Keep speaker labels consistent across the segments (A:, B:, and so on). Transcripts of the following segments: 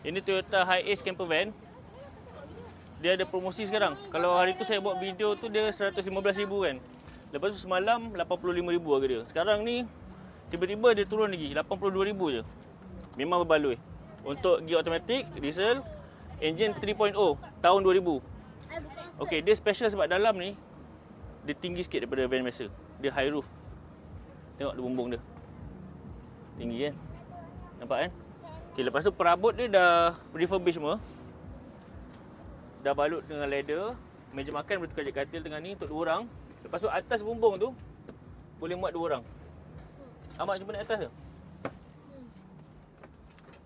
A: Ini Toyota Hiace camper van. Dia ada promosi sekarang. Kalau hari tu saya buat video tu dia 115,000 kan. Lepas tu semalam 85,000 harga dia. Sekarang ni tiba-tiba dia turun lagi 82,000 je. Memang berbaloi. Untuk gear automatic, diesel, engine 3.0 tahun 2000. Okey, dia special sebab dalam ni dia tinggi sikit daripada van biasa. Dia high roof. Tengok dia bumbung dia. Tinggi kan? Nampak kan? Okey, lepas tu perabot dia dah refurbish semua. Dah balut dengan leather. Meja makan boleh tukar je katil tengah ni untuk 2 orang. Lepas tu atas bumbung tu boleh muat 2 orang. Amak cuba naik atas ke?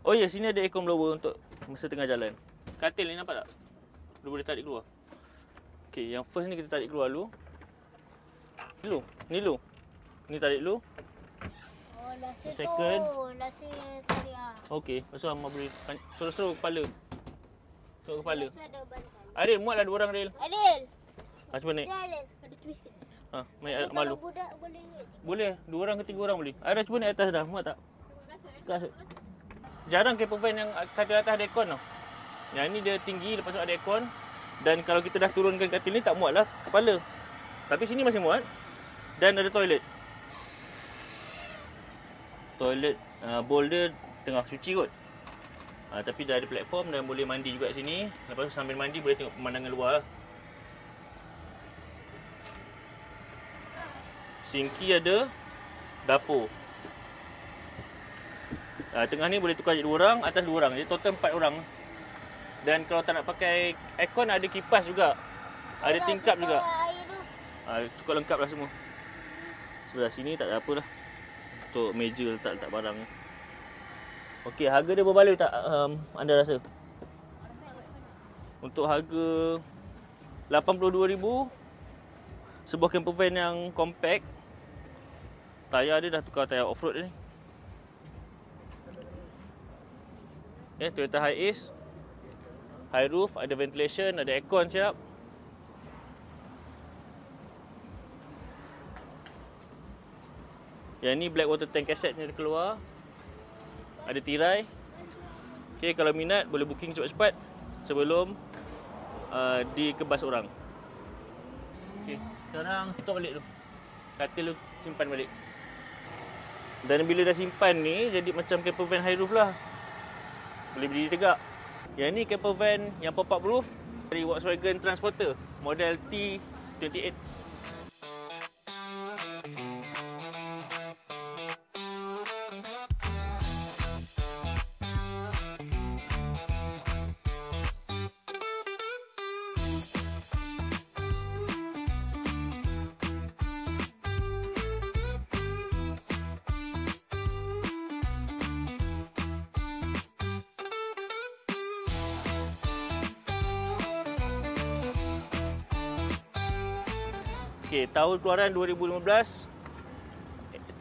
A: Oh ya, sini ada aircon blower untuk masa tengah jalan. Katil ni nampak tak? Dia boleh tarik keluar. Okey, yang first ni kita tarik keluar dulu. Ni dulu. Ni tarik dulu.
B: Oh, lasa
A: Second.
B: tu. Lasa tarik ah.
A: Okey, lepas tu Amak boleh suruh kepala. Suruh kepala.
B: Lasa ada bantal.
A: Adil, muatlah 2 orang Adil.
B: Adil.
A: Cuba naik.
B: Ya, Adil. Ada twist sikit.
A: Main
B: Kalau
A: malu.
B: budak boleh.
A: Boleh, 2 orang ke 3 orang boleh. Ada cuba naik atas dah, muat tak? Kasut. Jarang camper van yang katil atas ada aircon tau. Yang ni dia tinggi, lepas tu ada aircon. Dan kalau kita dah turunkan katil ni tak muat lah kepala. Tapi sini masih muat. Dan ada toilet. Toilet bowl dia tengah cuci kot. Tapi dah ada platform dan boleh mandi juga kat sini. Lepas tu sambil mandi boleh tengok pemandangan luar lah. Sinki ada, dapur. Tengah ni boleh tukar je 2 orang, atas 2 orang. Jadi total 4 orang. Dan kalau tak nak pakai aircon ada kipas juga. Ada tingkap juga. Cukup lengkap lah semua. Sebelah sini tak ada apa lah. Untuk meja letak barang. Okey, harga dia berbaloi tak anda rasa? Untuk harga 82,000, sebuah camper van yang compact. Tayar dia dah tukar tayar off-road ni. Toyota Hiace. High roof, ada ventilation, ada aircon siap. Yang ni black water tank cassette ni keluar. Ada tirai. Okey, kalau minat boleh booking cepat-cepat sebelum dikebas orang. Okey, sekarang tutup balik tu. Katil tu simpan balik. Dan bila dah simpan ni jadi macam camper van high roof lah. Boleh berdiri tegak. Yang ni camper van yang pop-up roof dari Volkswagen Transporter model T28. Okey, tahun keluaran 2015,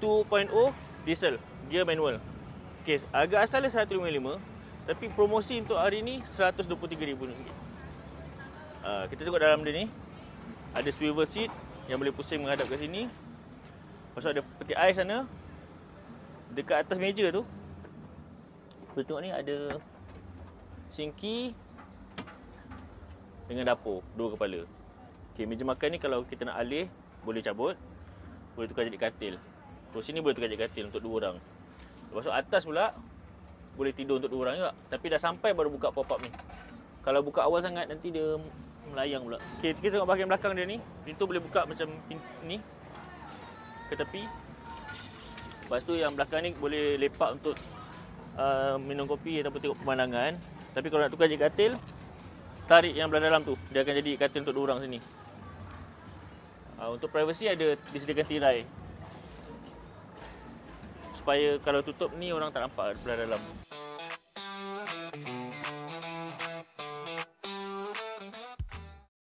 A: 2.0 diesel, gear manual. Okey, harga asalnya 155, tapi promosi untuk hari ni RM123,000. Kita tengok dalam dia ni. Ada swivel seat yang boleh pusing menghadap ke sini. Lepas tu ada peti ais sana. Dekat atas meja tu, kita tengok ni ada sinki dengan dapur, 2 kepala. Okay, meja makan ni kalau kita nak alih boleh cabut, boleh tukar jadi katil. Kursi ni boleh tukar jadi katil untuk 2 orang. Lepas tu atas pula boleh tidur untuk 2 orang juga. Tapi dah sampai baru buka pop-up ni. Kalau buka awal sangat nanti dia melayang pula. Okay, kita tengok bahagian belakang dia ni. Pintu boleh buka macam ni ke tepi. Lepas tu yang belakang ni boleh lepak untuk minum kopi ataupun tengok pemandangan. Tapi kalau nak tukar jadi katil, tarik yang belah dalam tu, dia akan jadi katil untuk 2 orang sini. Untuk privacy ada disediakan tirai supaya kalau tutup ni orang tak nampak belah dalam.